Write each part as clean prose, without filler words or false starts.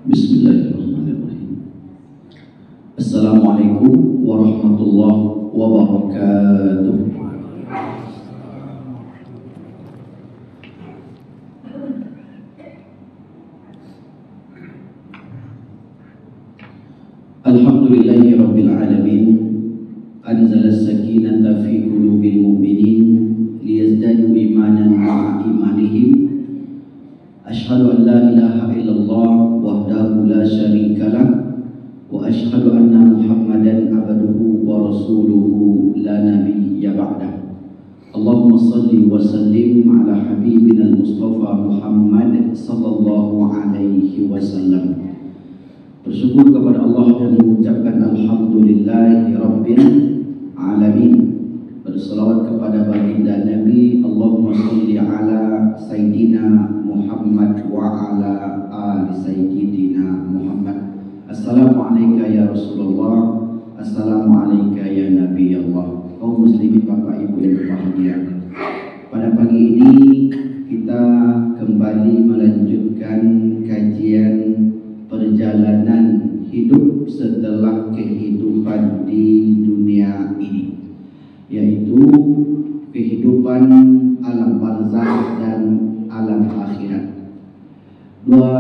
Bismillahirrahmanirrahim. Assalamualaikum warahmatullahi wabarakatuh. Alhamdulillahi rabbil alamin. Anzala as-sakinata fi qulubil mu'minin liyazdadu imanan ma'a imanihim. Ashhadu an la ilaha illallah wahdahu la syarikalah wa ashhadu anna Muhammadan abduhu wa rasuluhu la nabiyya ba'dah. Allahumma salli wa sallim ala habibina al-Mustafa Muhammad sallallahu alaihi wasallam. Bersyukur kepada Allah dan mengucapkan alhamdulillahi rabbil alamin. Berselawat kepada baginda Nabi, Allahumma salli ala Sayyidina Muhammad wa ala ali Sayyidina Muhammad. Assalamualaikum ya Rasulullah, assalamualaikum ya Nabi Allah. Kaum muslimin Bapak Ibu yang berbahagia, pada pagi ini kita kembali melanjutkan kajian perjalanan hidup setelah kehidupan di dunia ini, yaitu kehidupan alam barzakh dan alam akhirat. Dua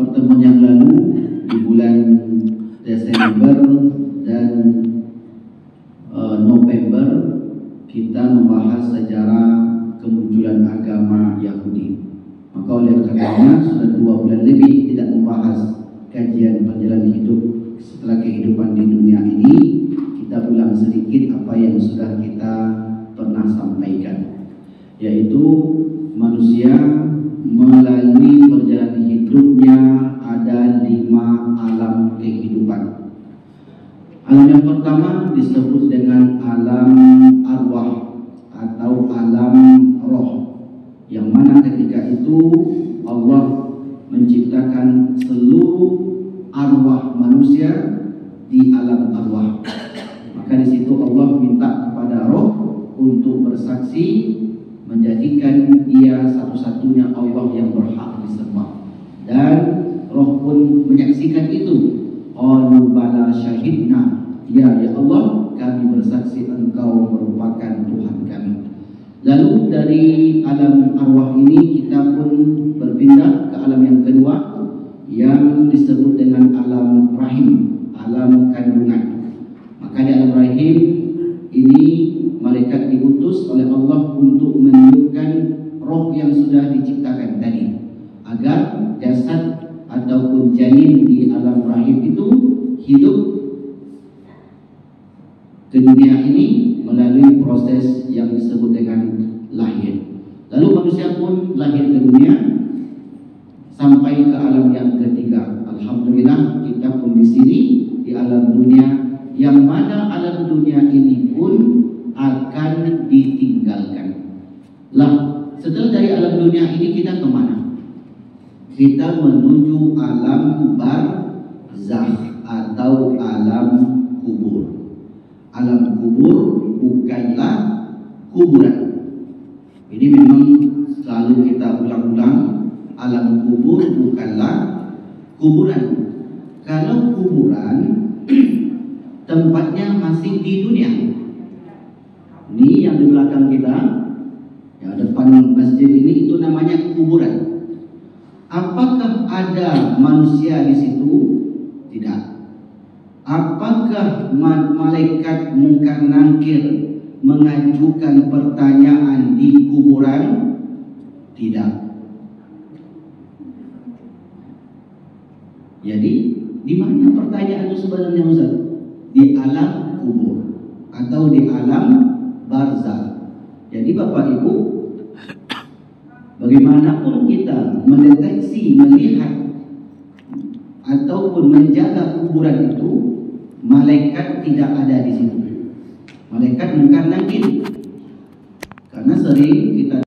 pertemuan yang lalu di bulan Desember dan November kita membahas sejarah kemunculan agama Yahudi. Maka oleh karenanya sudah 2 bulan lebih tidak membahas kajian perjalanan hidup setelah kehidupan di dunia ini. Kita ulang sedikit apa yang sudah kita pernah sampaikan, yaitu manusia melalui perjalanan hidupnya ada 5 alam kehidupan. Alam yang pertama disebut dengan alam arwah atau alam roh, yang mana ketika itu Allah menciptakan seluruh arwah manusia di alam arwah. Maka di situ Allah minta kepada roh untuk bersaksi, menjadikan dia satu-satunya Allah yang berhak disembah. Dan roh pun menyaksikan itu. Qalu bala syahidna, ya Allah, kami bersaksi engkau merupakan Tuhan kami. Lalu dari alam arwah ini kita pun berpindah ke alam yang kedua, yang disebut dengan alam rahim, alam kandungan. Maka di alam rahim ini malaikat diutus oleh Allah untuk menunjukkan roh yang sudah diciptakan tadi, agar jasad ataupun janin di alam rahim itu hidup ke dunia ini melalui proses yang disebut dengan lahir. Lalu manusia pun lahir ke dunia sampai ke alam yang ketiga. Alhamdulillah kita pun di sini di alam dunia, yang mana alam dunia ini pun akan ditinggalkan. Lah, setelah dari alam dunia ini kita kemana? Kita menuju alam barzakh atau alam kubur. Alam kubur bukanlah kuburan. Ini memang selalu kita ulang-ulang. Alam kubur bukanlah kuburan. Kalau kuburan tempatnya masih di dunia. Ini yang di belakang kita, yang depan masjid ini, itu namanya kuburan. Apakah ada manusia di situ? Tidak. Apakah malaikat mungkar nakir mengajukan pertanyaan di kuburan? Tidak. Jadi, di mana pertanyaan itu sebenarnya, Ustaz? Di alam kubur atau di alam barzakh. Jadi Bapak Ibu, bagaimanapun kita mendeteksi, melihat ataupun menjaga kuburan itu, malaikat tidak ada di situ. Malaikat mungkar nakir. Karena sering kita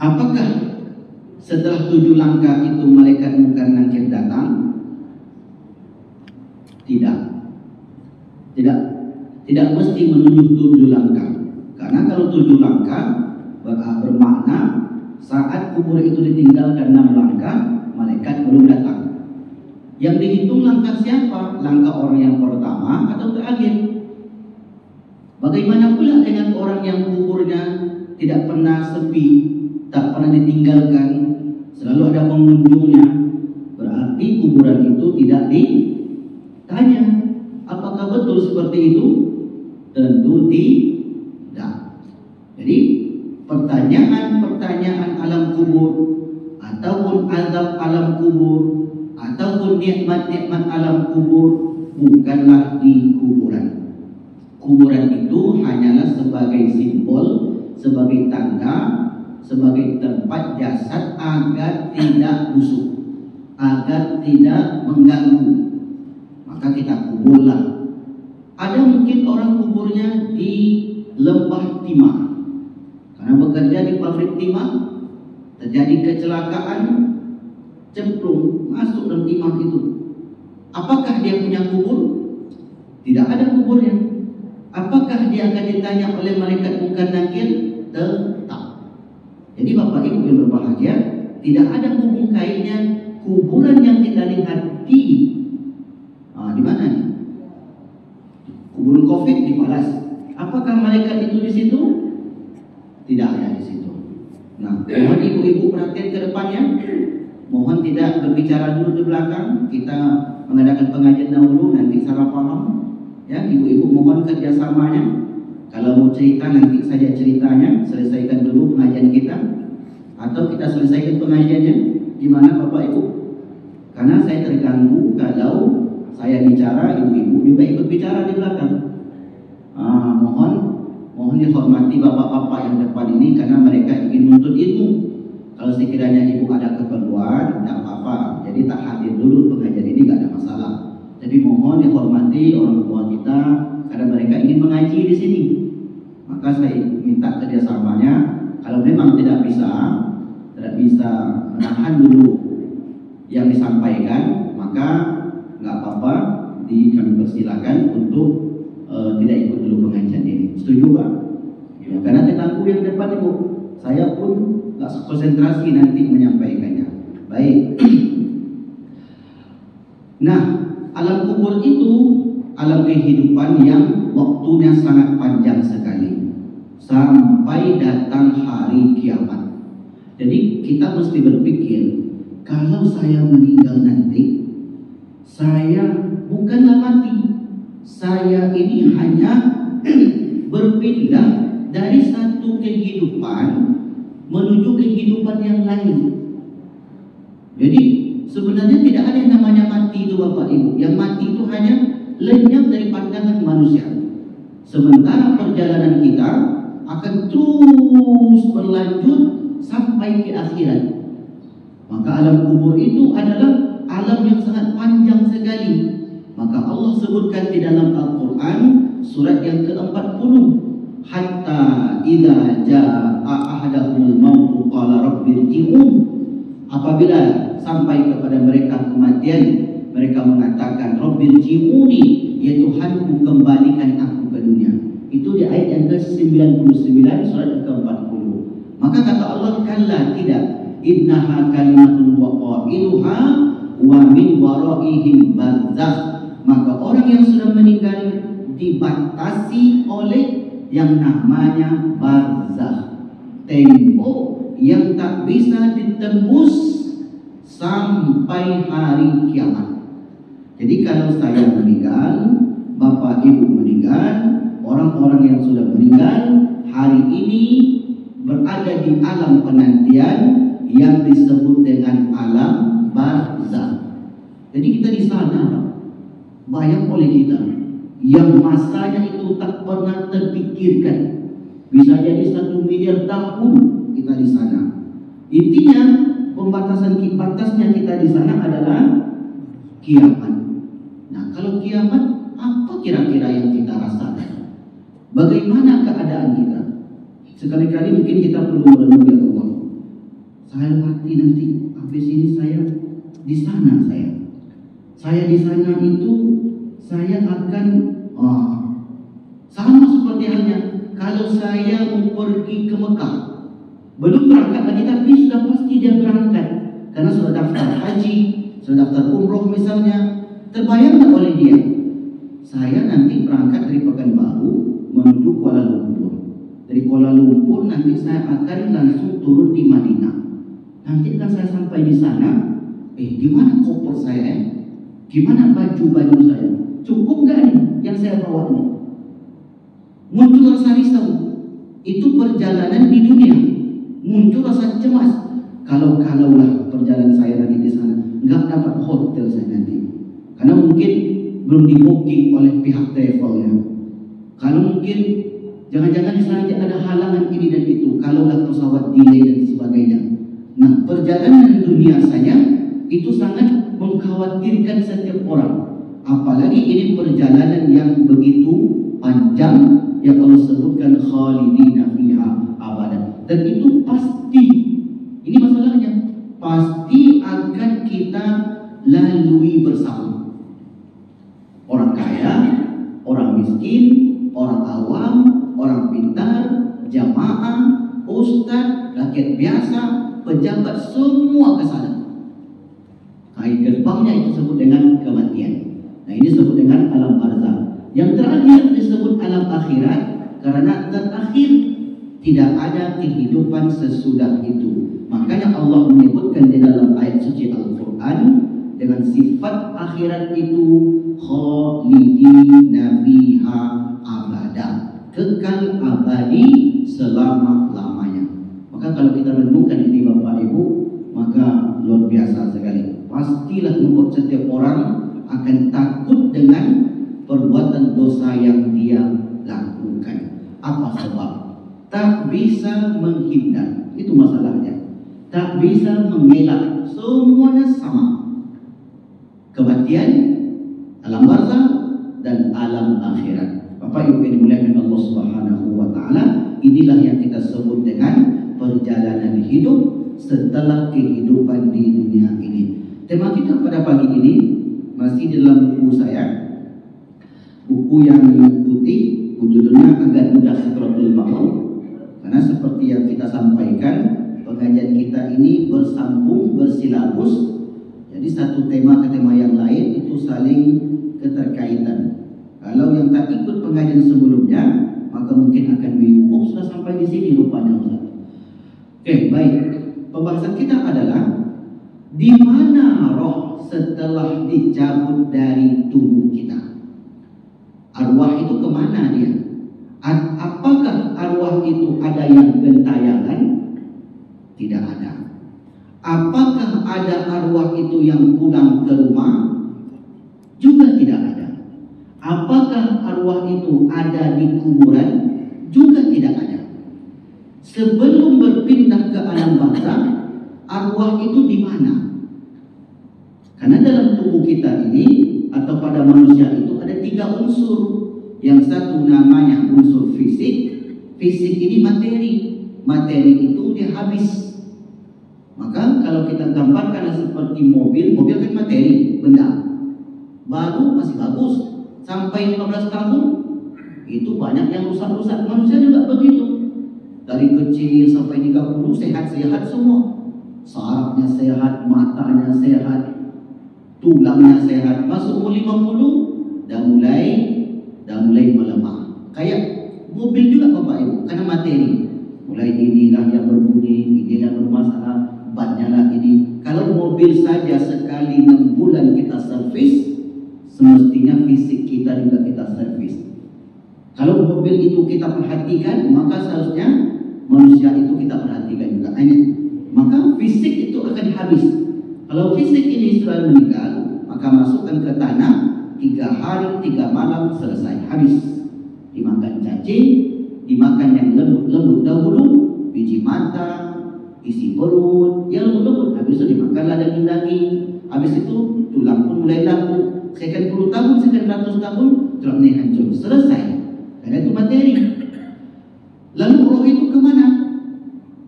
apakah setelah 7 langkah itu malaikat mungkar nakir datang? Tidak. Tidak mesti menuju 7 langkah. Karena kalau 7 langkah bermakna saat kubur itu ditinggalkan 6 langkah, malaikat belum datang. Yang dihitung langkah siapa? Langkah orang yang pertama atau terakhir? Bagaimana pula dengan orang yang kuburnya tidak pernah sepi, tak pernah ditinggalkan, selalu ada pengunjungnya? Berarti kuburan itu tidak ditanya. Apakah betul seperti itu? Tentu tidak. Jadi pertanyaan alam kubur ataupun azab alam kubur ataupun nikmat-nikmat alam kubur bukanlah di kuburan. Kuburan itu hanyalah sebagai simbol, sebagai tanda, sebagai tempat jasad agar tidak busuk, agar tidak mengganggu. Maka kita kuburlah. Ada mungkin orang kuburnya di lembah timah, karena bekerja di pabrik timah, terjadi kecelakaan, cemplung masuk dalam timah itu. Apakah dia punya kubur? Tidak ada kuburnya. Apakah dia akan ditanya oleh malaikat mungkar nakir? Tetap. Jadi Bapak Ibu yang berbahagia, tidak ada hubung kaitnya kuburan yang kita lihat di mana nih? Kuburan Covid di Palas. Apakah malaikat itu di situ? Tidak ada di situ. Nah, mohon ibu-ibu perhatian ke depannya. Mohon tidak berbicara dulu di belakang. Kita mengadakan pengajian dahulu, nanti salah paham. Ya, ibu-ibu mohon kerjasamanya. Kalau mau cerita nanti saja ceritanya, selesaikan dulu pengajian kita, atau kita selesaikan pengajiannya. Gimana Bapak Ibu? Karena saya terganggu kalau saya bicara, ibu-ibu juga ikut bicara di belakang. Mohon dihormati bapak-bapak yang depan ini karena mereka ingin menuntut ilmu. Kalau sekiranya ibu ada keperluan, tidak apa-apa. Jadi tak hadir dulu pengajian ini, tidak ada masalah. Tapi mohon dihormati orang tua kita karena mereka ingin mengaji di sini. Maka saya minta kerjasamanya. Kalau memang tidak bisa menahan dulu yang disampaikan, maka nggak apa-apa, kami persilakan untuk tidak ikut dulu pengajian ini. Setuju Pak? Ya, karena terganggu yang depan Ibu. Saya pun nggak konsentrasi nanti menyampaikannya. Baik. Nah, alam kubur itu alam kehidupan yang waktunya sangat panjang sekali, sampai datang hari kiamat. Jadi kita mesti berpikir, kalau saya meninggal nanti, saya bukanlah mati. Saya ini hanya berpindah dari satu kehidupan menuju kehidupan yang lain. Jadi sebenarnya tidak ada yang namanya mati itu Bapak Ibu. Yang mati itu hanya lenyap dari pandangan manusia. Sementara perjalanan kita akan terus berlanjut sampai ke akhirat. Maka alam kubur itu adalah alam yang sangat panjang sekali. Maka Allah sebutkan di dalam Al-Quran surat yang ke-40, hatta idza jaa ahadahumul maut qala rabbirji'un. Apabila sampai kepada mereka kematian, mereka mengatakan rabbirji'uni, ya Tuhanku, kembalikan aku ke dunia. Itu di ayat yang ke-99 surat ke-40. Maka kata Allah, kalla, tidak, innaha kalimatun wa qailuha wa min waraihim barzakh. Maka orang yang sudah meninggal dibatasi oleh yang namanya barzakh, tembok yang tak bisa ditembus sampai hari kiamat. Jadi kalau saya meninggal, Bapak Ibu meninggal, orang-orang yang sudah meninggal hari ini berada di alam penantian yang disebut dengan alam barzakh. Jadi kita di sana, bayang oleh kita yang masanya itu tak pernah terpikirkan, bisa jadi 1 miliar tahun kita di sana. Intinya batasnya kita di sana adalah kiamat. Nah, kalau kiamat, apa kira-kira yang kita rasakan? Bagaimana keadaan kita? Sekali-kali mungkin kita perlu merenung, ya Allah. Saya mati nanti, habis ini saya di sana saya di sana itu saya akan sama seperti halnya kalau saya mau pergi ke Mekah, belum berangkat lagi tapi sudah pasti dia berangkat karena sudah daftar haji, sudah daftar umroh misalnya. Terbayang tak oleh dia, saya nanti berangkat dari Pekanbaru menuju Kuala Lumpur. Dari Kuala Lumpur nanti saya akan langsung turun di Madinah. Nanti kan saya sampai di sana, di mana koper saya? Gimana baju saya? Cukup nggak nih yang saya bawa nih? Muncul rasa risau. Itu perjalanan di dunia. Muncul rasa cemas. Kalau-kalaulah perjalanan saya nanti di sana nggak dapat hotel saya nanti, karena mungkin belum di booking oleh pihak travelnya. Kalau mungkin jangan-jangan di sana ada halangan ini dan itu. Kalaulah pesawat delay dan sebagainya. Nah, perjalanan dunia saya itu sangat mengkhawatirkan setiap orang. Apalagi ini perjalanan yang begitu panjang yang Allah sebutkan khalidina fiha abadan. Dan itu pasti, ini masalahnya, pasti akan kita lalui bersama. Orang kaya, orang miskin, orang awam, orang pintar, jamaah, ustaz, rakyat biasa, pejabat, semua ke sana. Kain gerbangnya itu disebut dengan kematian. Nah, ini disebut dengan alam barzakh. Yang terakhir disebut alam akhirat, karena terakhir tidak ada kehidupan sesudah itu. Makanya Allah menyebutkan di dalam ayat suci Al-Quran dengan sifat akhirat itu khalidina fiha abada, kekal abadi selama-lamanya. Maka kalau kita renungkan ini Bapak Ibu, maka luar biasa sekali. Pastilah membuat setiap orang akan takut dengan perbuatan dosa yang dia lakukan. Apa sebab? Tak bisa menghindar. Itu masalahnya. Tak bisa mengelak. Semuanya sama. Kematian, alam barzakh, dan alam akhirat. Bapak Ibu yang dimuliakan Allah Subhanahu wa taala, inilah yang kita sebut dengan perjalanan hidup setelah kehidupan di dunia ini. Tema kita pada pagi ini masih dalam buku saya, buku yang putih, judulnya Agar Mudah Sidratul Maut. Karena seperti yang kita sampaikan, pengajian kita ini bersambung, bersilabus. Jadi satu tema ke tema yang lain itu saling keterkaitan. Kalau yang tak ikut pengajian sebelumnya, maka mungkin akan bingung, sudah sampai di sini rupanya Ustaz. Oke, baik. Pembahasan kita adalah di mana roh setelah dicabut dari tubuh kita. Arwah itu kemana dia? Apakah arwah itu ada yang gentayangan? Tidak ada. Apakah ada arwah itu yang pulang ke rumah? Juga tidak ada. Apakah arwah itu ada di kuburan? Juga tidak ada. Sebelum berpindah ke alam barzakh, arwah itu di mana? Karena dalam tubuh kita ini atau pada manusia itu ada 3 unsur. Yang satu namanya unsur fisik. Fisik ini materi. Materi itu dia habis. Maka kalau kita gambarkan seperti mobil kan materi, benda. Baru masih bagus. Sampai 15 tahun itu banyak yang rusak-rusak. Manusia juga begitu. Dari kecil sampai 30 sehat-sehat semua. Sarafnya sehat, matanya sehat, tulangnya sehat. Masuk umur 50 dah mulai melemah. Kayak mobil juga Bapak Ibu, karena materi. Mulai inilah yang berbunyi, inilah bermasalah, bannya lah ini. Kalau mobil saja sekali 6 bulan kita servis, semestinya fisik kita juga kita servis. Kalau mobil itu kita perhatikan, maka seharusnya manusia itu kita perhatikan juga. Maka fisik itu akan habis. Kalau fisik ini sudah meninggal, maka masukkan ke tanah, 3 hari 3 malam selesai, habis. Dimakan cacing, dimakan yang lembut-lembut dahulu, biji mata, isi perut, yang lembut-lembut. Habis itu dimakanlah daging-daging. Habis itu tulang pun mulai laku. Sekian puluh tahun, sekian ratus tahun, tulangnya hancur, selesai. Karena itu materi. Lalu roh itu kemana?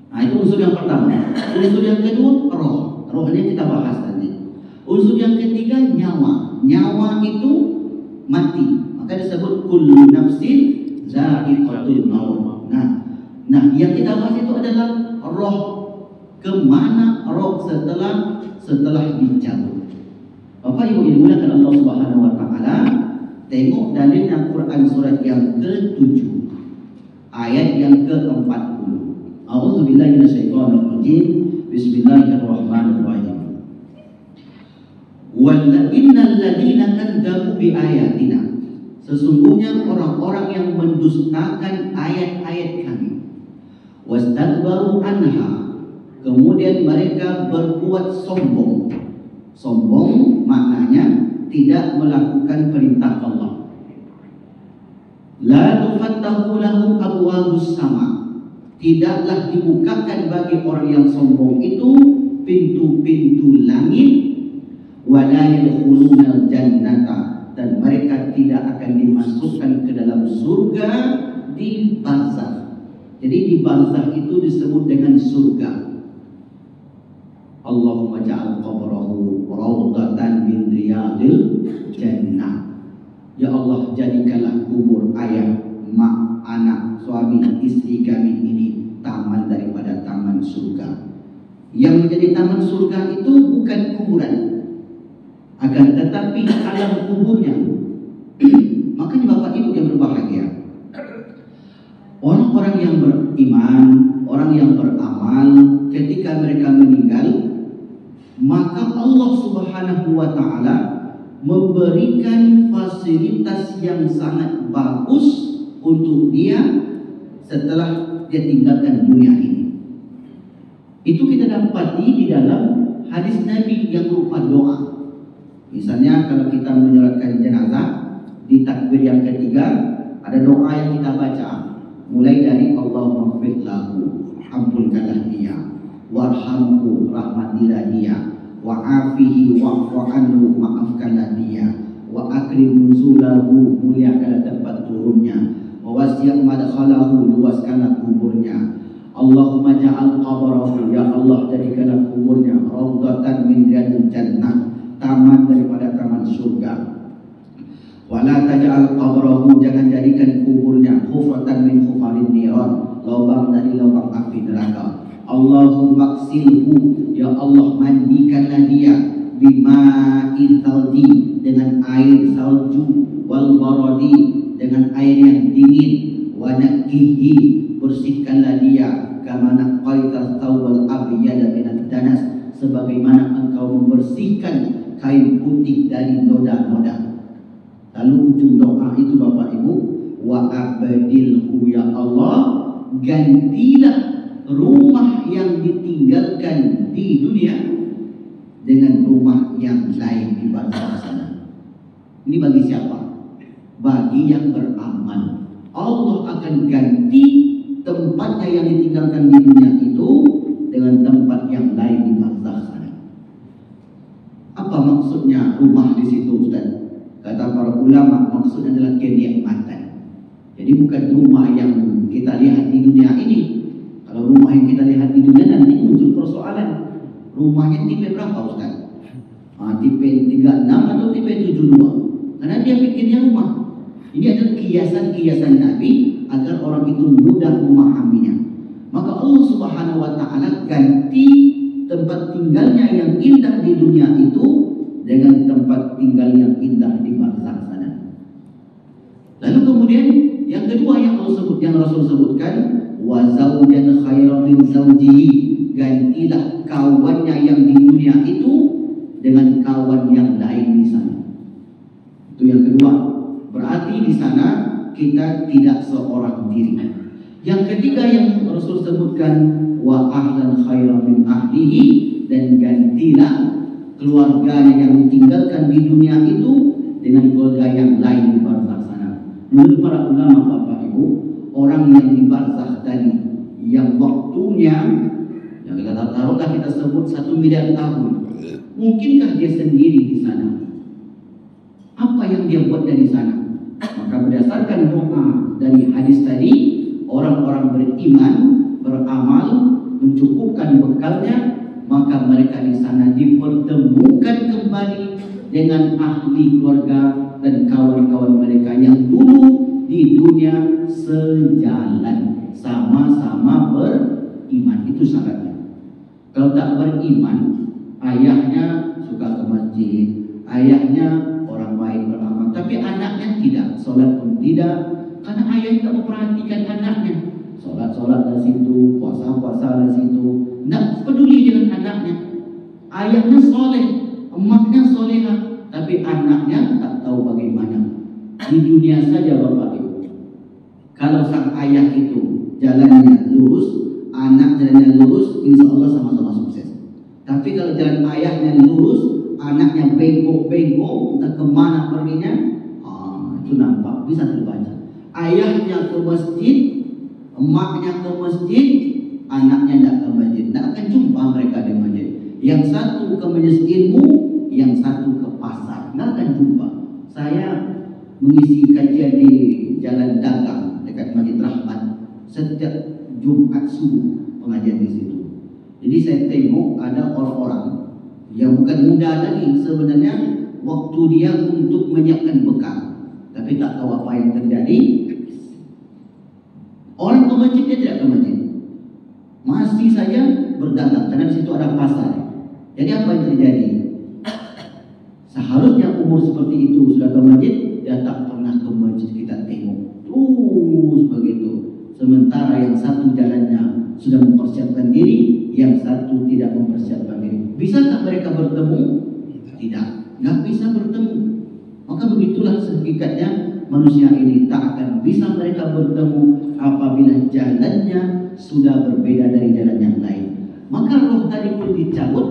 Nah, itu unsur yang pertama. Unsur yang Unsur yang ketiga nyawa. Nyawa itu mati. Maka disebut kullu nafsin za'iqatul maut. Nah, yang kita bahas itu adalah roh. Kemana roh setelah dicabut? Bapak Ibu yang dimuliakan Allah Subhanahu wa taala, tengok dalilnya Quran surat yang ke-7 ayat yang ke-40. A'udzubillahi minasyaitonir rajim. Bismillahirrahmanirrahim. Innal ladzina kadzdzabu biayatina. Sesungguhnya orang-orang yang mendustakan ayat-ayat kami. Wastakbaru anha. Kemudian mereka berbuat sombong. Sombong maknanya tidak melakukan perintah Allah. La tufattahu lahum abwabus sama. Tidaklah dibukakan bagi orang yang sombong itu pintu-pintu langit. Wa la yadkhulunal jannata, dan mereka tidak akan dimasukkan ke dalam surga di barzakh. Jadi di barzakh itu disebut dengan surga. Allahumma ja'al qabrahu rawdatan min riyadil jannah. Ya Allah, jadikanlah kubur ayah, mak, anak, suami, istri kami ini taman daripada taman surga. Yang menjadi taman surga itu bukan kuburan, akan tetapi alam kuburnya. Makanya Bapak Ibu yang berbahagia, orang-orang yang beriman, orang yang beramal, ketika mereka meninggal, maka Allah Subhanahu wa taala memberikan fasilitas yang sangat bagus untuk dia setelah dia tinggalkan dunia ini. Itu kita dapati di dalam hadis Nabi yang berupa doa. Misalnya kalau kita menyolatkan jenazah, di takbir yang ketiga ada doa yang kita baca, mulai dari Allahumma ighfir lahu, ampunkanlah dia, warhamhu, rahmatilah dia, wa'afihi wa'fu anhu, maafkanlah dia, wa akrim nuzulahu, muliakanlah tempat turunnya, wa wasi' madkhalahu, luaskanlah kuburnya. Allahumma ja'al qabrahu, ya Allah jadikanlah kuburnya rawdatan min riyadil jannah, taman daripada taman surga. Wala taj'al qabrahu, jangan jadikan kuburnya hufratan min hufarin niran, lubang dari lubang api neraka. Allahumma qsilhu, ya Allah mandikanlah dia, bima'il thalji, dengan air salju, wal baradi, dengan air yang dingin, wa nakkihi, bersihkanlah dia, kama naqaita thawbal abyada minad danas, sebagaimana engkau membersihkan kain putih dari noda-noda. Lalu ujung doa itu Bapak Ibu, wa abdilhu, ya Allah gantilah rumah yang ditinggalkan di dunia dengan rumah yang lain di barzakh sana. Ini bagi siapa? Bagi yang beramal. Allah akan ganti tempatnya yang ditinggalkan di dunia itu dengan tempat yang lain di barzakh sana. Apa maksudnya rumah di situ, Ustaz? Kata para ulama, maksudnya adalah kenikmatan. Jadi bukan rumah yang kita lihat di dunia ini. Kalau rumah yang kita lihat di dunia nanti muncul persoalan. Rumahnya tipe berapa, Ustaz? Tipe 36 atau tipe 72? Karena dia pikirnya rumah. Ini adalah kiasan-kiasan Nabi agar orang itu mudah memahaminya. Maka Allah Subhanahu wa taala ganti tempat tinggalnya yang indah di dunia itu dengan tempat tinggal yang indah di barzakh sana. Lalu kemudian yang kedua yang Rasul sebutkan, wa zaujan khairan min zaujihi, gantilah kawannya yang di dunia itu dengan kawan yang lain di sana. Itu yang kedua. Berarti di sana kita tidak seorang diri. Yang ketiga yang Rasul sebutkan, wa ahlan khairan min ahlihi, dan gantilah keluarganya yang ditinggalkan di dunia itu dengan keluarga yang lain di barzakh sana. Menurut para ulama Bapak Ibu, orang yang di barzakh tadi yang waktunya yang taruhlah kita sebut 1 miliar tahun, mungkinkah dia sendiri di sana? Apa yang dia buat dari sana? Maka berdasarkan doa dari hadis tadi, orang-orang beriman, beramal, mencukupkan bekalnya maka mereka di sana dipertemukan kembali dengan ahli keluarga dan kawan-kawan mereka yang dulu di dunia sejalan, sama-sama beriman. Itu syaratnya. Kalau tak beriman, ayahnya suka ke masjid, ayahnya orang baik beramal, tapi anaknya tidak, sholat pun tidak, karena ayah tidak memperhatikan anaknya. Sholat dari situ, puasa dari situ, tidak peduli dengan anaknya. Ayahnya soleh, emaknya solehah, tapi anaknya tak tahu bagaimana. Di dunia saja Bapak Ibu, kalau sang ayah itu jalannya lurus, anak jalannya lurus, insya Allah sama-sama sukses. Tapi kalau jalan ayahnya lurus, anaknya bengkok-bengkok, entah kemana perginya, itu nampak, bisa terbaca. Ayahnya ke masjid, emaknya ke masjid, anaknya tidak ke masjid. Tidak akan jumpa mereka di masjid. Yang satu ke majelis ilmu, yang satu ke pasar. Tidak akan jumpa. Saya mengisi kajian di Jalan Dagang dekat Masjid Rahmat setiap Jumat subuh, pengajian di situ. Jadi saya tengok ada orang-orang yang bukan muda lagi, sebenarnya waktu dia untuk menyiapkan bekal, tapi tak tahu apa yang terjadi. Orang ke masjid, dia tidak ke masjid, masih saja berdagang karena di situ ada pasar. Jadi apa yang terjadi? Seharusnya umur seperti itu sudah ke masjid, dia tak pernah ke masjid. Kita tengok terus begitu. Sementara yang satu jalannya sudah mempersiapkan diri, yang satu tidak mempersiapkan diri. Bisakah mereka bertemu? Tidak, nggak bisa bertemu. Maka begitulah hakikatnya manusia ini, tak akan bisa mereka bertemu apabila jalannya sudah berbeda dari jalan yang lain. Maka roh tadi pun dicabut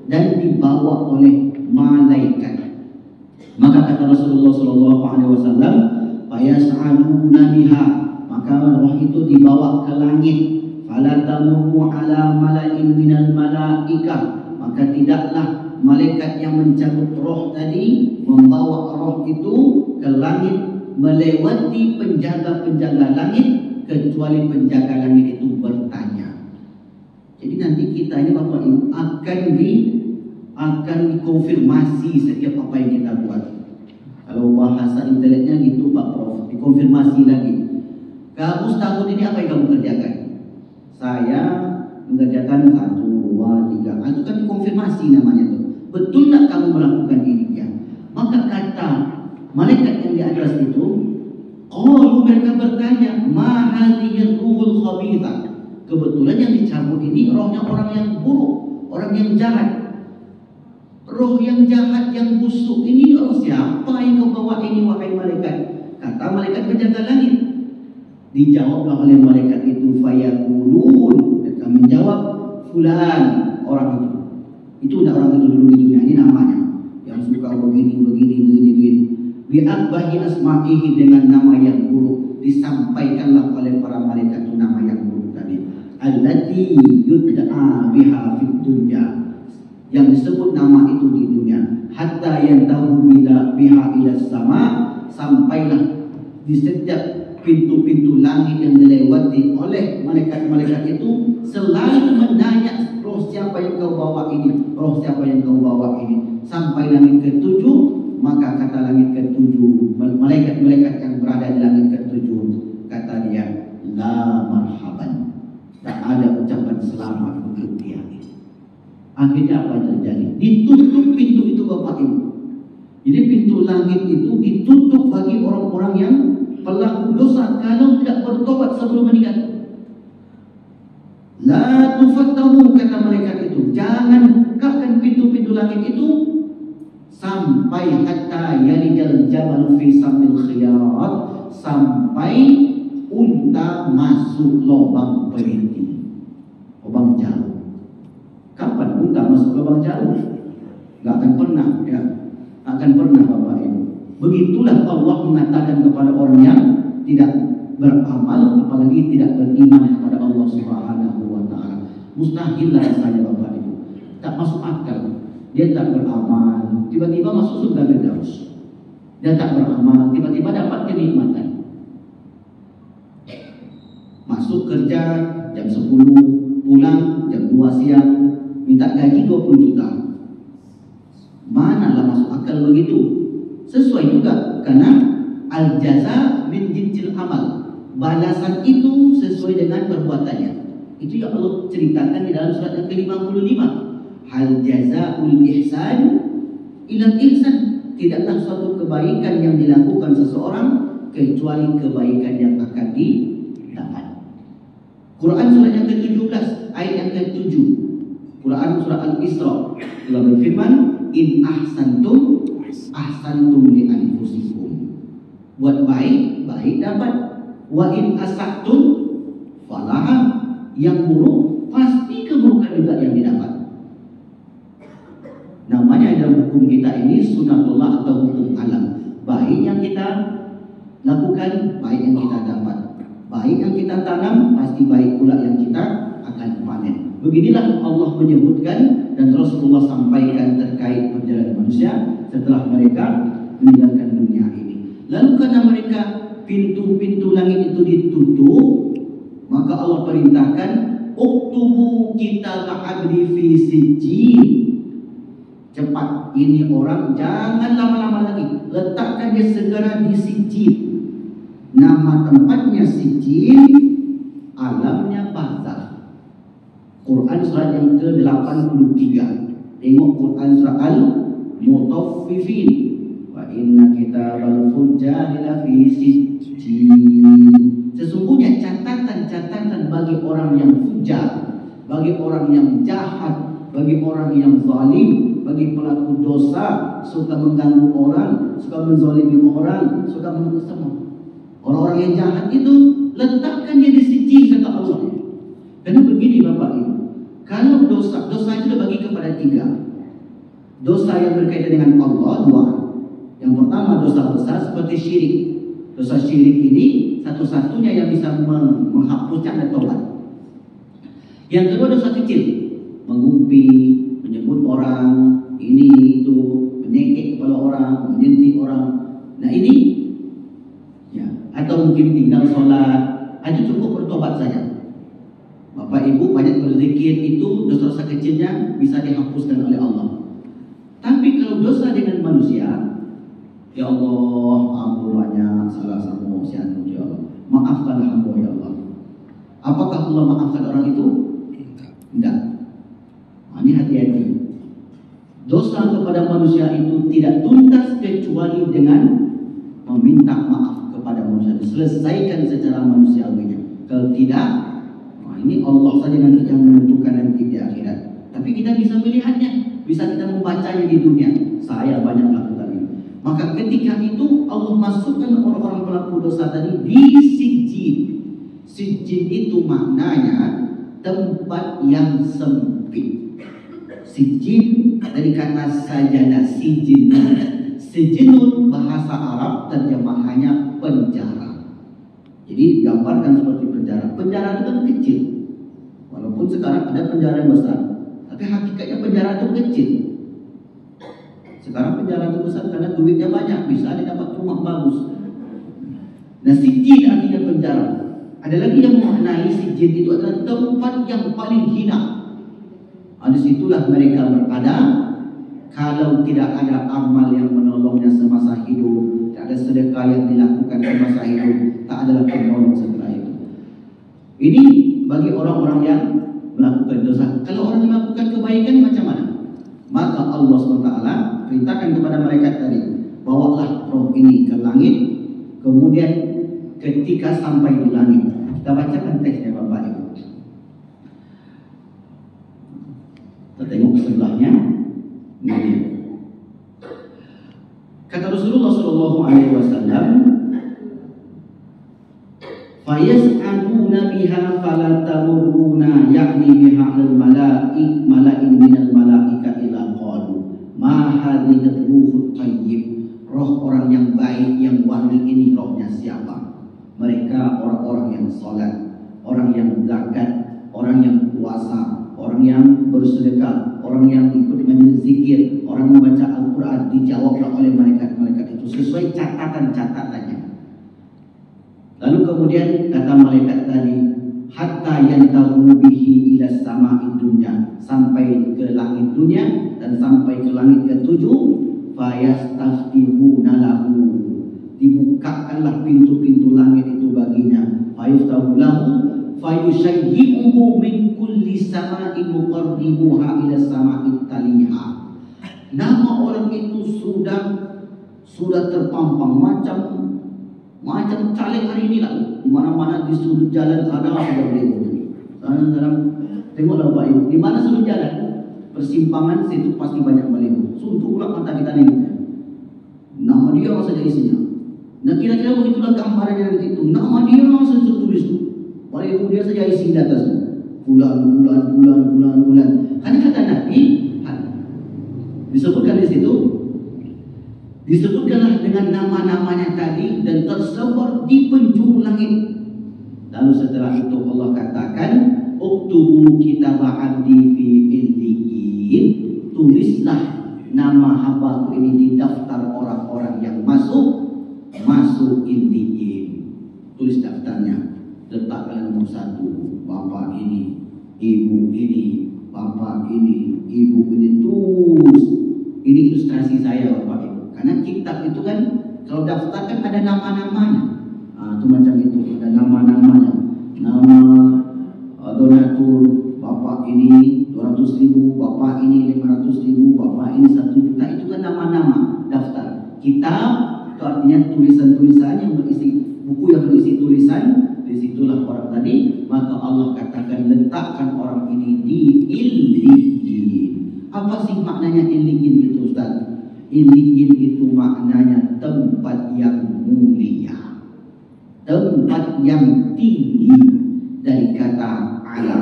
dan dibawa oleh malaikat. Maka kata Rasulullah SAW, "Fayas'aluna biha," maka roh itu dibawa ke langit. "Fala tamurru ala mala'in minal malaikah," maka tidaklah malaikat yang mencabut roh tadi membawa roh itu ke langit melewati penjaga-penjaga langit, kecuali penjaga langit itu bertanya. Jadi nanti kita ini Bapak Ibu akan dikonfirmasi setiap apa yang kita buat. Kalau bahasa inteleknya gitu Pak Prof, dikonfirmasi lagi. Kamu setahun ini apa yang kamu kerjakan? Saya mengerjakan 1, 2, 3. Itu kan dikonfirmasi namanya tuh. Betul tak kamu melakukan ini? Ya. Maka kata malaikat yang di atas itu, mereka bertanya, "Ma hadhihi ruhul khabithah." Kebetulan yang dicabut ini rohnya orang yang buruk, orang yang jahat. Roh yang jahat, yang busuk ini, roh siapa yang kau bawa ini wahai malaikat? Kata malaikat penjaga langit. Dijawablah oleh malaikat itu, fayaqulun, mereka menjawab, fulan, orang itu. Itu udah orang itu dulu di dunia, ini namanya. Yang suka begini. Bi'akbahi asma'ihi, dengan nama yang buruk. Disampaikanlah oleh para malaikat itu nama yang buruk tadi. Allati yud'a biha fid dunya, yang disebut nama itu di dunia. Hatta yantahu biha ila sama, sampailah di setiap pintu-pintu langit yang dilewati oleh malaikat-malaikat itu selalu menanya, roh siapa yang kau bawa ini? Roh siapa yang kau bawa ini? Sampai langit ke-7, maka kata langit ke-7, malaikat-malaikat yang berada di langit ke-7, kata dia, la marhaban, tak ada ucapan selamat untuk dia. Akhirnya apa yang terjadi? Ditutup pintu itu Bapak Ibu. Jadi pintu langit itu ditutup bagi orang-orang yang pelaku dosa kalau tidak bertobat sebelum meninggal. La tufattahu, kata malaikat itu, jangan bukakan pintu-pintu langit itu sampai hatta yalijal jamal fi samil khiyat, sampai unta masuk lubang perinti, lubang jarum. Kapan unta masuk lubang jarum? Gak akan pernah, ya. Akan pernah Bapak Ibu. Begitulah Allah mengatakan kepada orang yang tidak beramal, apalagi tidak beriman kepada Allah Subhanahu wa Ta'ala. Mustahil lah rasanya Bapak Ibu. Tak masuk akal. Dia tak beramal, tiba-tiba masuk surga Firdaus. Dia tak beramal, tiba-tiba dapat kenikmatan. Masuk kerja jam 10, pulang jam 2 siang. minta gaji 20 juta. Manalah masuk akal begitu? Sesuai juga karena al-jaza min jinsil amal. Balasan itu sesuai dengan perbuatannya. Itu yang Allah ceritakan di dalam surat yang ke-55. Hal jazaul ihsan ila ihsan. Tidaklah suatu kebaikan yang dilakukan seseorang kecuali kebaikan yang akan didapat. Quran surat yang ke-17 ayat yang ke-7. Quran surah Al-Isra. Allah berfirman, in ahsantum ahsantum li anfusikum. Buat baik, baik dapat. Wa in asa'tum falaha. Yang buruk pasti keburukan juga yang didapat. Namanya dalam hukum kita ini sunatullah atau hukum alam. Baik yang kita lakukan, baik yang kita dapat. Baik yang kita tanam, pasti baik pula yang kita akan panen. Beginilah Allah menyebutkan dan Rasulullah sampaikan terkait perjalanan manusia setelah mereka meninggalkan dunia ini. Lalu karena mereka pintu-pintu langit itu ditutup, maka Allah perintahkan uktubu kitab abdi fi sijjin. Cepat, ini orang jangan lama-lama lagi, letakkan dia segera di sijjin. Nama tempatnya sijjin, alamnya barzakh. Quran surat yang ke-83. Tengok Quran surat Al-Mutaffifin. Wa inna kitabal fujjari lafi sijjin. Sesungguhnya catatan-catatan bagi orang yang fujar, bagi orang yang jahat, bagi orang yang zalim, bagi pelaku dosa, suka mengganggu orang, suka menzalimi orang, suka membunuh semua. Orang-orang yang jahat itu letakkan dia di sijjin, kata Allah. Karena begini Bapak Ibu, kalau dosa itu dibagi kepada 3. Dosa yang berkaitan dengan Allah 2. Yang pertama dosa besar seperti syirik. Dosa syirik ini satu-satunya yang bisa menghapuskan taubat. Yang kedua dosa kecil, mengumpi, menyebut orang, ini itu, menekek kepala orang, menyentuh orang. Nah ini, ya, atau mungkin tinggal sholat, aja cukup bertobat saja. Bapak Ibu banyak berzikir, itu dosa-dosa kecilnya bisa dihapuskan oleh Allah. Tapi kalau dosa dengan manusia, ya Allah, ampun banyak salah sama siapa ya Allah. Maafkan hamba ya Allah. Apakah Allah maafkan orang itu? Tidak. Ini hati-hati. Dosa kepada manusia itu tidak tuntas kecuali dengan meminta maaf kepada manusia. Selesaikan secara manusiawinya. Kalau tidak, ini Allah saja nanti yang menentukan nanti di akhirat. Tapi kita bisa melihatnya, bisa kita membacanya di dunia. Saya banyak lakukan ini. Maka ketika itu Allah masukkan orang-orang pelaku dosa tadi di sijjin. Sijjin itu maknanya tempat yang sempit. Sijjin dari kata sajana, sijinun. Sijinun bahasa Arab terjemahannya penjara. Jadi gambarkan seperti penjara. Penjara itu kan kecil. Walaupun sekarang ada penjara yang besar, tapi hakikatnya penjara itu kecil. Sekarang penjara itu besar karena duitnya banyak, bisa dia dapat rumah bagus. Nah, sijin artinya penjara. Ada lagi yang memaknai sijin itu adalah tempat yang paling hina. Disitulah mereka berada. Kalau tidak ada amal yang menolongnya semasa hidup, tidak ada sedekah yang dilakukan semasa hidup, tak adalah penolong setelah itu. Ini bagi orang-orang yang melakukan dosa. Kalau orang yang melakukan kebaikan macam mana? Maka Allah SWT perintahkan kepada malaikat tadi, bawalah roh ini ke langit. Kemudian ketika sampai di langit, kita bacakan teksnya Bapak Ibu. Kita tengok sebelahnya. Ini kata Rasulullah SAW, fayas'aluna biha fala tamurruna, yakni biha al-malaik malain minal malaika ila qalu ma hadhihi ruhut thayyib. Roh orang yang baik, yang wangi ini rohnya siapa? Mereka orang-orang yang salat, orang yang zakat, orang yang puasa, orang yang bersedekah, orang yang ikut majelis zikir, orang membaca Al-Quran. Dijawablah oleh malaikat-malaikat itu sesuai catatan-catatannya. Lalu kemudian kata malaikat tadi, hatta yantahu bihi ila sama'id dunya, sampai ke langit dunia dan sampai ke langit ketujuh. Fayastaftihuna lahu, dibukakanlah pintu-pintu langit itu baginya. Fayuftahu lahu fayushayyi'uhu min kulli sama'in muqarribuha ila sama'it taliha. Nama orang itu sudah terpampang macam caleg hari ini lah. Di mana-mana di sudut jalan ada beliau. Dalam tengoklah Bapak Ibu, di mana sudut jalan persimpangan situ pasti banyak beliau. Suntuklah mata kita ini. Nama dia saja isinya. Nah kira-kira begitulah gambarannya nanti itu. Nama dia saja tertulis. Beliau dia saja isi di atas. Bulan. Karena kata Nabi disebutkan di situ. Disebutkanlah dengan nama-namanya tadi dan tersebar di penjuru langit. Lalu setelah itu Allah katakan, "Uktubu kitab abdi fi illiyin." Tulislah nama hambaku ini di daftar orang-orang yang masuk illiyin. Tulis daftarnya. Letakkan nomor 1, bapak ini, ibu ini, bapak ini, ibu ini. Terus ini ilustrasi saya Bapak Ibu. Karena kitab itu kan kalau daftar kan ada nama-namanya. Itu macam itu, ada nama-namanya. Nama donatur bapak ini 200.000, bapak ini 500.000, bapak ini 1 juta. Itu kan nama-nama daftar. Kitab itu artinya tulisan-tulisan yang berisi, buku yang berisi tulisan. Disitulah orang tadi. Maka Allah katakan letakkan orang ini di illiyin. Apa sih maknanya illiyin itu Ustaz? Illiyin itu maknanya tempat yang mulia, tempat yang tinggi dari kata ala,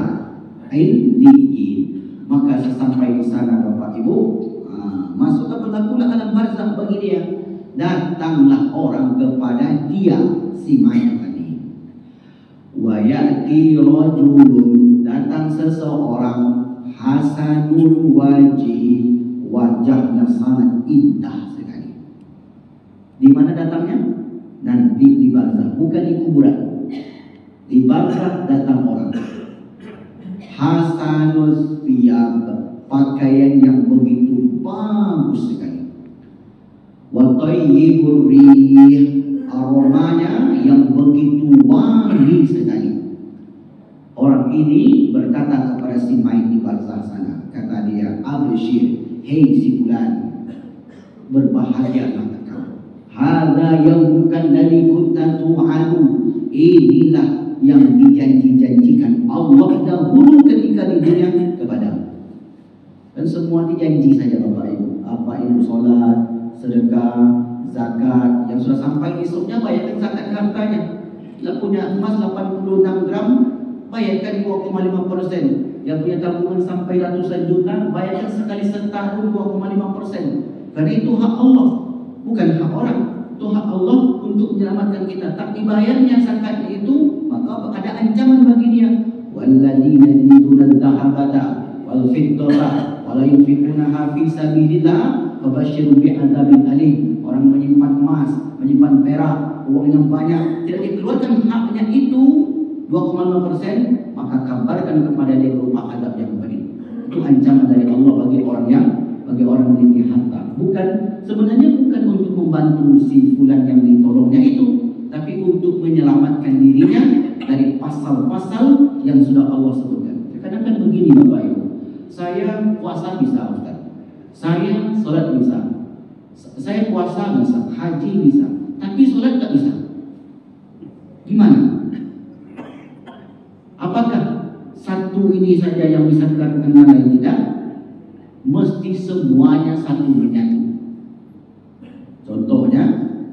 illiyin. Maka sesampai di sana Bapak Ibu, masuklah berlakulah alam barzakh bagi dia. Datanglah orang kepada dia, si mayat tadi. Wa ya'ti rajulun, datang seseorang, hasanul wajhi, wajahnya sangat indah sekali. Di mana datangnya? Nanti di barzakh, bukan di kuburan. Di barzakh datang orang. Hasanus thiyab, pakaian yang begitu bagus sekali. Wa thayyibur rih, aromanya yang begitu wangi sekali. Orang ini berkata kepada si mayit di barzakh sana, kata dia, "Abshir, hei si fulan, berbahagialah engkau. Hadza yaumukan ladzi kunta tu'adu." Inilah yang dijanji-janjikan Allah dahulu ketika di dunia kepadamu. Dan semua dijanji saja Bapak Ibu. Apa itu salat, sedekah, zakat, yang sudah sampai besoknya bayarkan zakat hartanya. Yang punya emas 86 gram, bayarkan 2,5%. Yang punya tabungan sampai ratusan juta, bayarkan sekali setahun 2,5%. Karena itu hak Allah, bukan hak orang. Itu hak Allah untuk menyelamatkan kita. Tapi bayarnya zakatnya itu, maka ada ancaman bagi dia. Walladzina yuriduuna adh-dhahabata wal fiddata wa la yunfiqunaha fi sabilillah fabashshirhum bi'adzabin alim. Orang menyimpan emas, menyimpan perak, uang yang banyak, tidak dikeluarkan haknya itu 2,5%, maka kabarkan kepada dia berupa azab yang pedih. Itu ancaman dari Allah bagi orang memiliki harta. Sebenarnya bukan untuk membantu si fulan yang ditolongnya itu, tapi untuk menyelamatkan dirinya dari pasal-pasal yang sudah Allah sebutkan. Kadang-kadang begini Bapak Ibu, saya puasa bisa Ustaz, saya sholat bisa, saya puasa bisa, haji bisa, tapi sholat tak bisa. Gimana? Apakah satu ini saja yang bisa dilakukan, yang lain tidak? Mesti semuanya satu menyatu. Contohnya,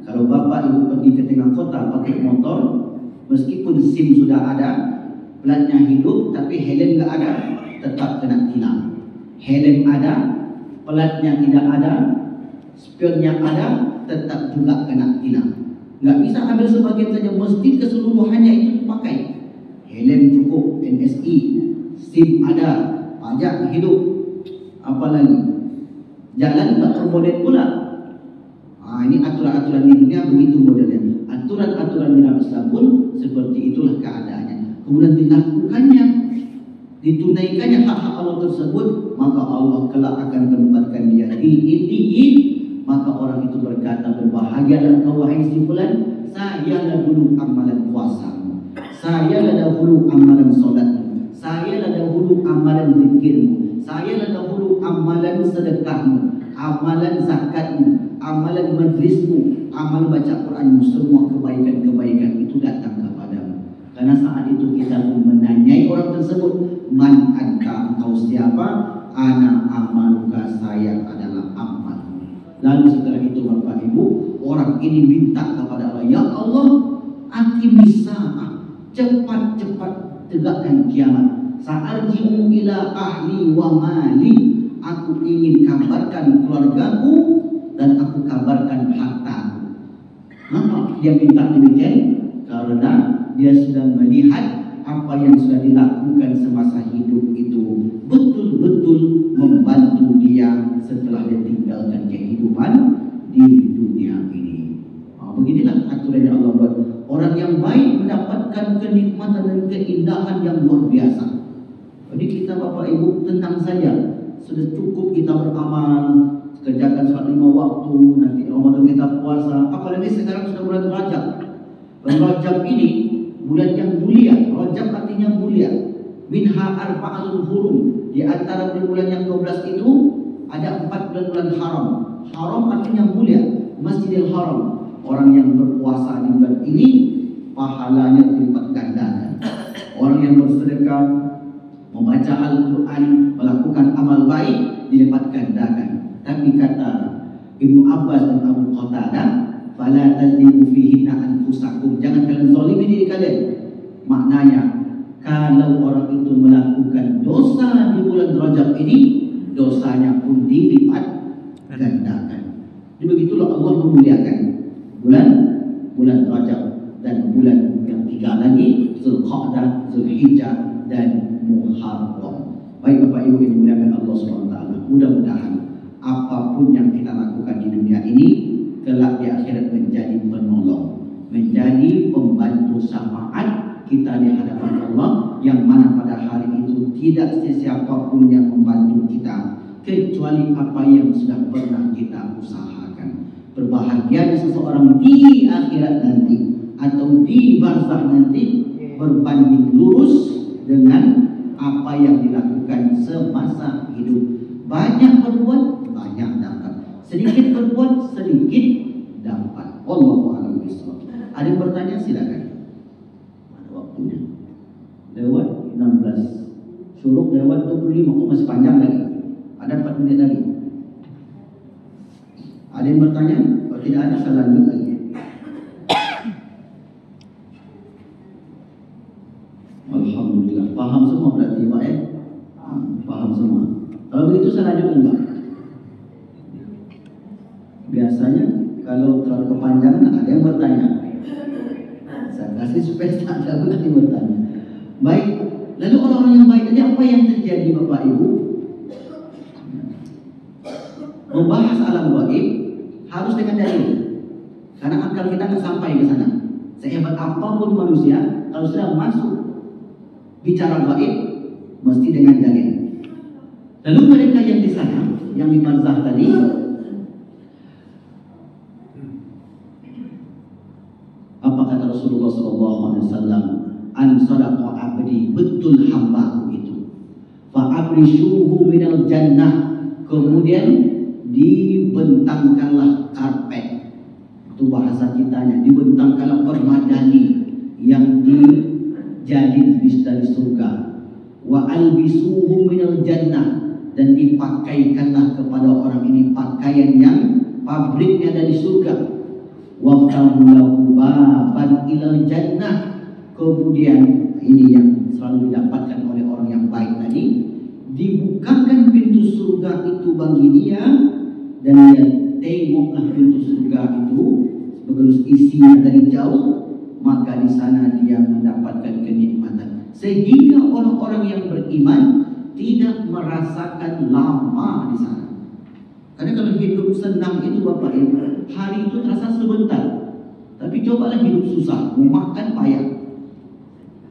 kalau Bapak Ibu pergi ke tengah kota pakai motor, meskipun SIM sudah ada, platnya hidup, tapi helm nggak ada, tetap kena tilang. Helm ada, platnya tidak ada, spionnya ada, tetap juga kena tilang. Nggak bisa ambil sebagian saja, mesti keseluruhannya itu dipakai. Helm cukup, NSI, SIM ada, pajak hidup, apalagi jalan tak termodel pula. Ini aturan-aturan di dunia begitu modelnya. Aturan-aturan di dalam Islam pun seperti itulah keadaannya. kemudian dilakukannya, ditunaikannya hak-hak Allah tersebut, maka Allah kelak akan tempatkan dia di illiyin. Maka orang itu berkata, berbahagialah kau wahai si fulan, sayalah dulu amalan puasamu, sayalah dahulu amalan solatmu, sayalah dahulu amalan zikirmu, sayalah dahulu amalan sedekahmu, amalan zakatmu, amalan majlismu, amal baca Quranmu. Semua kebaikan-kebaikan itu datang kepadamu. Karena saat itu kita pun menanyai orang tersebut, man anta, engkau siapa? Ana amaluka, saya adalah amalmu. Lalu setelah itu Bapak Ibu, orang ini minta kepada Allah, ya Allah, aqimis sa'ah, cepat-cepat tegakkan kiamat. Sa'arji'u ila ahli wa mali, aku ingin kabarkan keluargaku dan aku kabarkan hartaku. Maka dia minta demikian karena dia sudah melihat apa yang sudah dilakukan semasa hidup itu betul-betul membantu dia setelah dia tinggalkan kehidupan di dunia ini. Beginilah aturan yang Allah buat. Orang yang baik mendapatkan kenikmatan dan keindahan yang luar biasa. Jadi kita Bapak Ibu tenang saja, sudah cukup kita beramal, kerjakan sholat 5 waktu, nanti Ramadan kita puasa. Apalagi sekarang sudah bulan Rajab. Bulan Rajab ini bulan yang mulia. Rajab artinya mulia. Minha arba'atul hurum. Di antara bulan yang 12 itu ada 4 bulan haram. Haram artinya mulia. Masjidil Haram. Orang yang berpuasa di bulan ini pahalanya dilipat gandakan. Orang yang bersedekah, membaca Al-Quran, melakukan amal baik dilipat gandakan. Tapi kata Ibnu Abbas dan Abu Qatadah, fala tazlimu fihinna anfusakum, jangan kalian zalimi diri kalian. Maknanya, kalau orang itu melakukan dosa di bulan Rajab ini, dosanya pun dilipat gandakan. Jadi begitulah Allah memuliakan bulan Rajab dan bulan yang 3 lagi, Zulqa'dah, Zulhijjah dan Muharram. Baik Bapak Ibu yang dimuliakan Allah SWT, mudah-mudahan apapun yang kita lakukan di dunia ini kelak di akhirat menjadi penolong, menjadi pembantu syafaat kita di hadapan Allah, yang mana pada hari itu tidak siapapun yang membantu kita kecuali apa yang sudah pernah kita usahakan. Berbahagianya seseorang di akhirat nanti atau di barzakh nanti berbanding lurus dengan apa yang dilakukan semasa hidup. Banyak berbuat, banyak dapat. Sedikit berbuat, sedikit dapat. Wallahu a'lam bishawab. Ada yang bertanya silakan. Ada waktunya. Lewat 16. Syuruk lewat 25, kok masih panjang lagi. Ada 4 menit lagi. Ada yang bertanya? Kalau tidak ada, saya lanjut lagi. Alhamdulillah. Paham semua berarti Pak ya? Paham semua. Kalau begitu saya lanjut enggak? Biasanya kalau terlalu kepanjangan ada yang bertanya. Saya kasih supaya tak ada lagi bertanya. Baik. Lalu orang-orang yang baik tadi apa yang terjadi Bapak Ibu? Membahas alam gaib harus dengan dalil. Karena akal kita nggak sampai ke sana. Sehebat apapun manusia, kalau sudah masuk bicara gaib mesti dengan dalil. Lalu mereka yang di sana, yang di barzakh tadi, apa kata Rasulullah SAW? An sadaqa abdi, betul hambaku itu. Fa abrishuhu minal jannah, kemudian dibentangkanlah karpet. Itu bahasa kitanya, dibentangkanlah permadani yang dijadi dari surga. Wa albisuhu minal jannah, dan dipakaikanlah kepada orang ini pakaian yang pabriknya dari surga. Waftahu lahu baban ilal jannah, kemudian ini yang selalu didapatkan oleh orang yang baik tadi, dibukakan pintu surga itu bagi dia, dan dia tengoklah pintu surga itu sebagai isinya dari jauh, maka di sana dia mendapatkan kenikmatan. Sehingga orang-orang yang beriman tidak merasakan lama di sana. Karena kalau hidup senang itu Bapak Ibu, hari itu terasa sebentar. Tapi cobalah hidup susah, mau makan payah.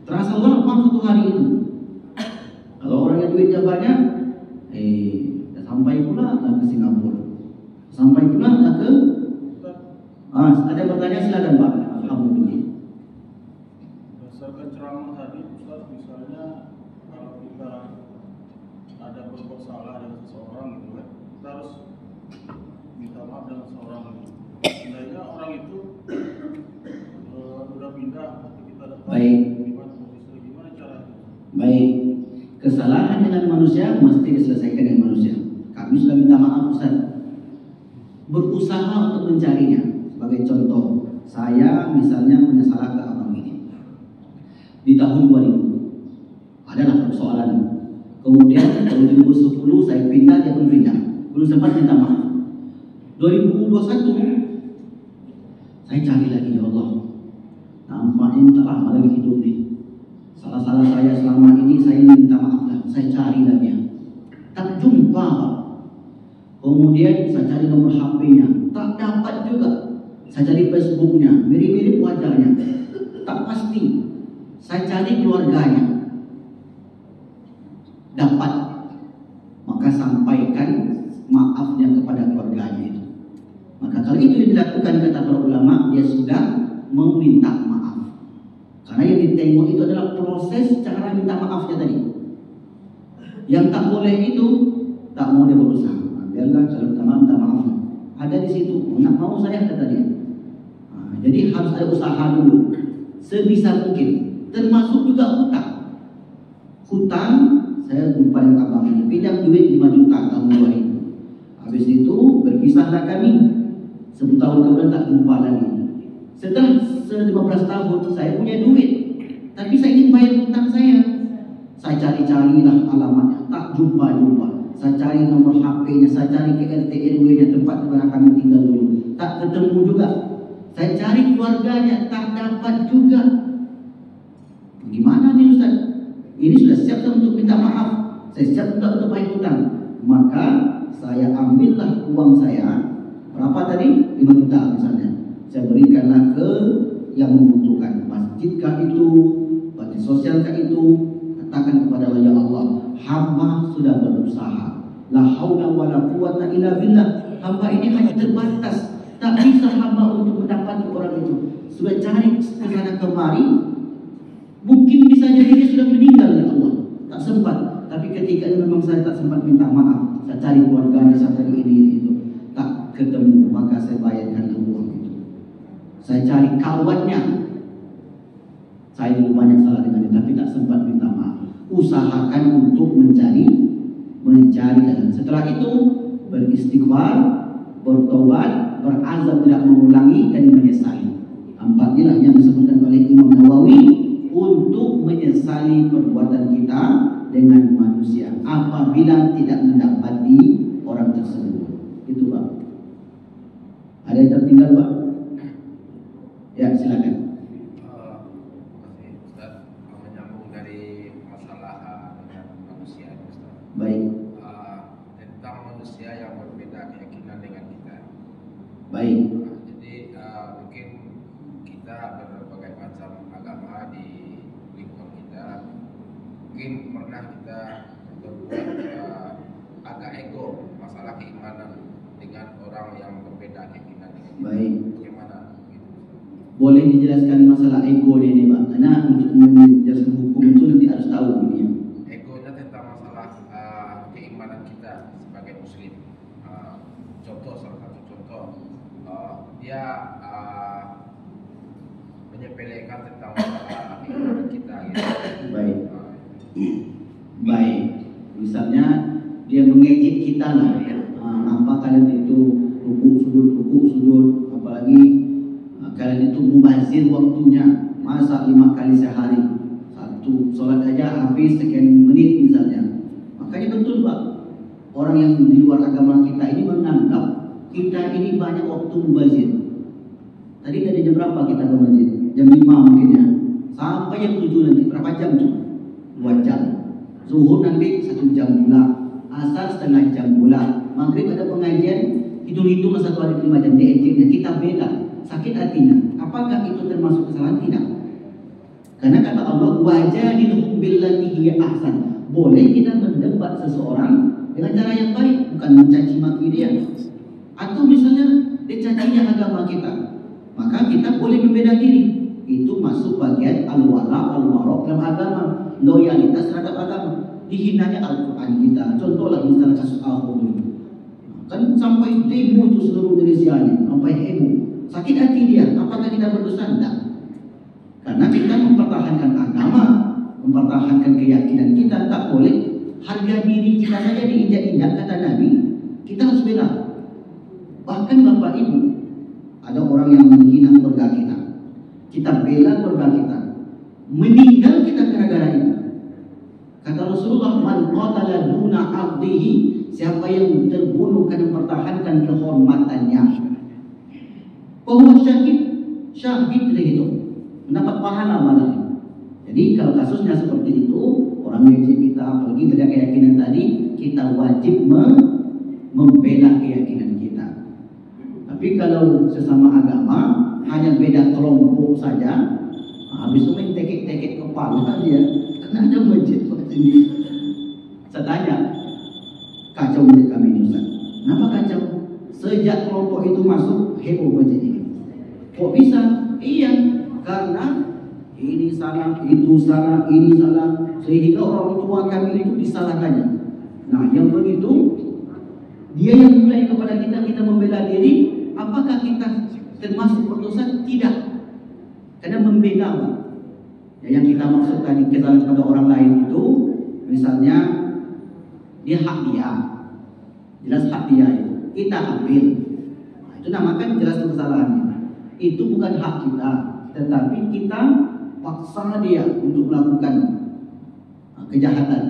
Terasa lapang suatu hari itu. Kalau orang yang duitnya banyak, sampai pula lah ke Singapura, sampai pula lah ke. Ada pertanyaan, silakan Pak. Alhamdulillah. Berdasarkan ceramah tadi, Ustaz, misalnya kalau kita ada berbuat salah dengan seseorang gitu kan, kita harus minta maaf dengan seseorang itu. Seandainya orang itu sudah pindah, nanti kita datang. Baik. Gimana caranya? Baik. Kesalahan dengan manusia mesti diselesaikan dengan manusia. Kami sudah minta maaf Ustaz. Berusaha untuk mencarinya. Sebagai contoh, saya misalnya punya salah ke abang ini. Di tahun 2000 adalah persoalan. Kemudian tahun 2010 saya pindah, dia pun pindah. Belum sempat minta maaf. 2021 saya cari lagi, ya Allah. Nampaknya tak lama lagi hidup nih. Salah-salah saya selama ini, saya minta maaf lah. Saya cari lagi ya. Tak jumpa Pak. Kemudian saya cari nomor HP-nya, tak dapat juga. Saya cari Facebooknya, mirip-mirip wajahnya, tak pasti. Saya cari keluarganya, dapat. Maka sampaikan maafnya kepada keluarganya itu. Maka kalau itu dilakukan, kata para ulama, dia sudah meminta maaf. Karena yang ditengok itu adalah proses cara minta maafnya tadi. Yang tak boleh itu, tak mau dia berusaha. Biarlah kalau minta maaf. Ada di situ, nak mau saya, kata dia. Jadi harus ada usaha dulu, sebisa mungkin. Termasuk juga hutang. Hutang, saya jumpa yang abang ini, pinjam duit 5 juta tahun 2000. Habis itu berpisahlah kami. 10 tahun kemudian tak jumpa lagi. Setelah 15 tahun saya punya duit, tapi saya ingin bayar hutang saya. Saya cari-carilah alamatnya, tak jumpa-jumpa. Saya cari nomor HP-nya, saya cari ke RT RW-nya, tempat di mana kami tinggal dulu, tak ketemu juga. Saya cari keluarganya, tak dapat juga. Gimana nih Ustaz? Ini sudah siap untuk minta maaf, saya siap untuk bayar hutang. Maka saya ambillah uang saya, berapa tadi? 5 juta misalnya. Saya berikanlah ke yang membutuhkan. Masjidkah itu, bakti sosialkah itu, katakan kepada Allah, ya Allah, hamba sudah berusaha. La haula wala quwata illa billah. Hamba ini hanya terbatas, tak bisa hamba untuk mendapati orang itu. Sudah cari kesana kemari, mungkin bisa jadi dia sudah meninggal, ya Allah, tak sempat. Tapi ketika memang saya tak sempat minta maaf, saya cari keluarganya, saya cari ini itu, tak ketemu, maka saya bayarkan uang itu. Saya cari kawannya, saya dulu banyak salah dengan dia, tapi tak sempat minta maaf. Usahakan untuk mencari. Dan setelah itu beristighfar, bertobat, berazam tidak mengulangi, dan menyesali. 4 inilah yang disebutkan oleh Imam Nawawi untuk menyesali perbuatan kita dengan manusia apabila tidak mendapati orang tersebut. Itu Pak. Ada yang tertinggal Pak? Ya silakan. Ustaz, menyambung dari masalah dengan manusia, Ustaz. Baik. Tentang manusia yang berbeda keyakinan dengan kita. Baik. Jadi mungkin kita berbagai macam agama di lingkungan kita. Mungkin pernah kita berbuat agak ego masalah keimanan dengan orang yang berbeda keyakinan dengan kita. Baik. Bagaimana? Boleh dijelaskan masalah ego ini Pak? Karena untuk menjelaskan hukum itu nanti harus tahu ini ya. Egonya tentang masalah keimanan kita sebagai muslim. Contoh, salah satu contoh, dia menyepelekan tentang masalah keimanan kita gitu. Baik. Baik. Misalnya dia mengejek kita lah. Apa kalian itu ruku sujud, apalagi kalian itu mubazir waktunya, masa 5 kali sehari, satu sholat aja habis sekian menit misalnya. Makanya betul Pak, orang yang di luar agama kita ini menganggap kita ini banyak waktu mubazir. Tadi dari jam berapa kita ke masjid? Jam 5 mungkin ya, sampai jam 7 nanti berapa jam tuh? 2 jam. Zuhur nanti 1 jam pula, asar setengah jam pula, maghrib ada pengajian, hitung-hitung 1 hari 5 jam diejeknya. Kita beda. Sakit hatinya, apakah itu termasuk kesalahan? Tidak. Karena kata Allah, wajadilhum billati hiya ahsan. Boleh kita mendebat seseorang dengan cara yang baik, bukan mencaci maki dia. Atau misalnya dia cacinya agama kita, maka kita boleh membela diri. Itu masuk bagian al-wala al-wara dalam agama, loyalitas terhadap agama. Dihinanya Al-Quran kita. Contohlah misalnya kasus Ahok dulu, kan sampai demo itu seluruh Indonesia ini, sampai heboh. Sakit hati dia. Apakah kita berdosa? Tidak. Karena kita mempertahankan agama, mempertahankan keyakinan kita. Tak boleh harga diri kita saja diinjak-injak, kata Nabi. Kita harus bela. Bahkan Bapak Ibu, ada orang yang menghina keluarga kita, kita bela keluarga kita, meninggal kita gara-gara itu. Kata Rasulullah, man qatala duna abdihi, siapa yang terbunuh karena mempertahankan kehormatannya, bahwa syahid itu mendapat pahala malah. Jadi kalau kasusnya seperti itu, orang ngejek kita, apalagi beda keyakinan tadi, kita wajib membela keyakinan kita. Tapi kalau sesama agama hanya beda kelompok saja, habis itu main tekek-tekek kepala dia, karena ada masjid seperti ini. Saya tanya, kacau masjid kami ini Ustaz. Kenapa kacau? Sejak kelompok itu masuk, heboh masjid ini. Kok bisa? Iya, karena ini salah, itu salah, ini salah, sehingga orang tua kami itu disalahkannya. Nah, yang begitu, dia yang mulai kepada kita membela diri. Apakah kita termasuk berdosa? Tidak. Karena membela, Pak. Ya, yang kita maksud tadi kesalahan kepada orang lain itu, misalnya dia hak dia, jelas hak dia itu, kita ambil. Nah, itu namakan jelas kesalahannya. Itu bukan hak kita, tetapi kita paksa dia untuk melakukan kejahatan.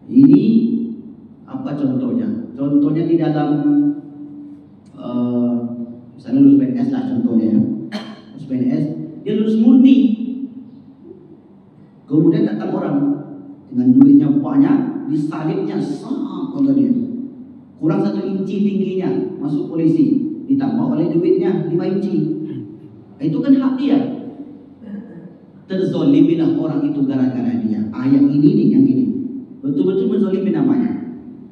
Ini apa contohnya? Contohnya di dalam misalnya lulus PNS lah contohnya ya. Lulus PNS, dia lulus murni. Kemudian datang orang dengan duitnya banyak, disalibnya sama oleh dia. Kurang 1 inci tingginya, masuk polisi, ditambah oleh duitnya 5 inci. Itu kan hak dia. Terzolimilah orang itu gara-gara dia. Yang ini nih, yang ini betul-betul menzolimi namanya.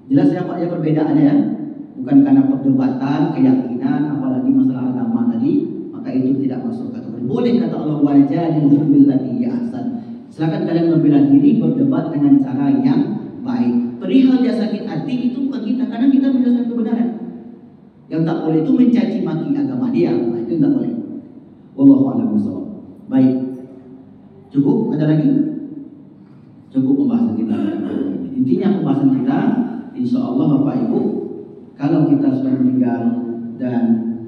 Jelas ya Pak ya perbedaannya ya. Bukan karena perdebatan, keyakinan, apalagi masalah agama tadi, maka itu tidak masuk kategori. Boleh kata Allah, wajadilhum billati hiya ahsan. Silakan kalian membela diri, berdebat dengan cara yang baik. Perihal dia sakit hati itu bukan kita, karena kita menjelaskan kebenaran. Yang tak boleh itu mencaci maki agama dia. Nah, itu tidak boleh. Wallahu a'lam bishawab. Baik. Cukup? Ada lagi? Cukup pembahasan kita. Intinya pembahasan kita, insya Allah Bapak Ibu, kalau kita sudah meninggal dan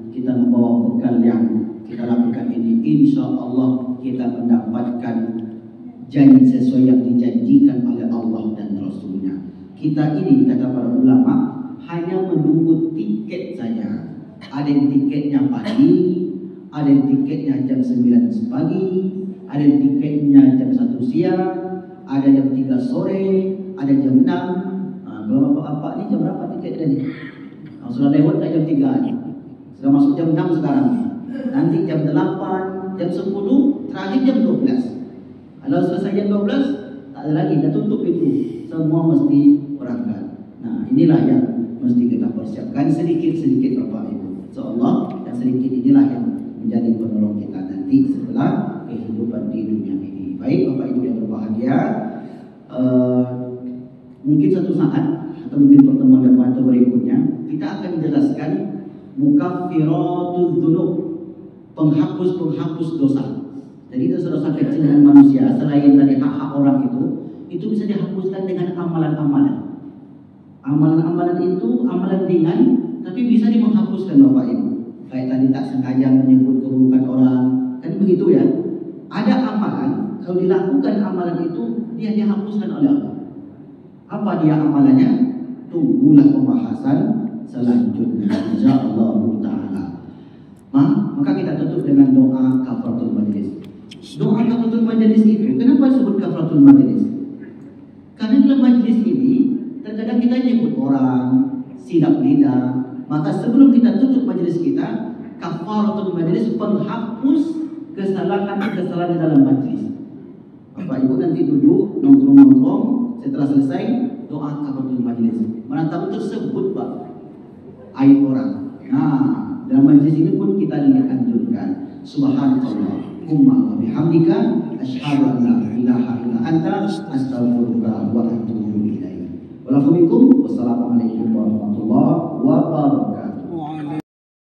kita membawa bekal yang kita lakukan ini, insya Allah kita mendapatkan janji sesuai yang dijanjikan oleh Allah dan Rasulnya. Kita ini kata para ulama hanya menunggu tiket saja. Ada yang tiketnya pagi, ada yang tiketnya jam 9 pagi, ada yang tiketnya jam 1 siang, ada jam 3 sore, ada jam 6. Kalau bapak-bapak ini jam berapa tiketnya nih? Sudah lewat jam 3 nih. Sudah masuk jam 6 sekarang nih. Nanti jam 8, jam 10, terakhir jam 12. Kalau selesai jam 12, tak ada lagi, dah tutup itu. Semua mesti berangkat. Nah, inilah yang mesti kita persiapkan sedikit-sedikit Bapak Ibu. InsyaAllah, dan sedikit inilah yang menjadi penolong kita nanti setelah kehidupan di dunia ini. Baik Bapak Ibu yang berbahagia, mungkin satu saat atau mungkin pertemuan depan atau berikutnya kita akan menjelaskan mukaffiratuz dzunub, penghapus dosa. Jadi dosa-dosa kecil dengan manusia selain dari hak-hak orang itu bisa dihapuskan dengan amalan-amalan. Amalan-amalan itu amalan ringan tapi bisa menghapuskan Bapak Ibu. Kayak tadi tak sengaja menyebut keburukan orang, kan begitu ya. Ada amalan, kalau dilakukan amalan itu dia dihapuskan oleh Allah. Apa dia amalannya? Tunggulah pembahasan selanjutnya insyaallah taala. Maka kita tutup dengan doa kafaratul majlis. Doa kafaratul majlis itu kenapa disebut kafaratul majlis? Karena dalam majlis ini terkadang kita nyebut orang, silap lidah. Maka sebelum kita tutup majlis kita, kafaratul majlis, penghapus kesalahan di dalam majlis. Bapak Ibu nanti duduk nongkrong-nongkrong, setelah selesai doa kafaratul majelis. Mana tahu tersebut Pak aib orang. Nah, dalam majelis ini pun kita dianjurkan subhanallah wa bihamdika asyhadu an la ilaha illa anta astaghfiruka wa atubu ilaik. Wassalamualaikum warahmatullahi wabarakatuh.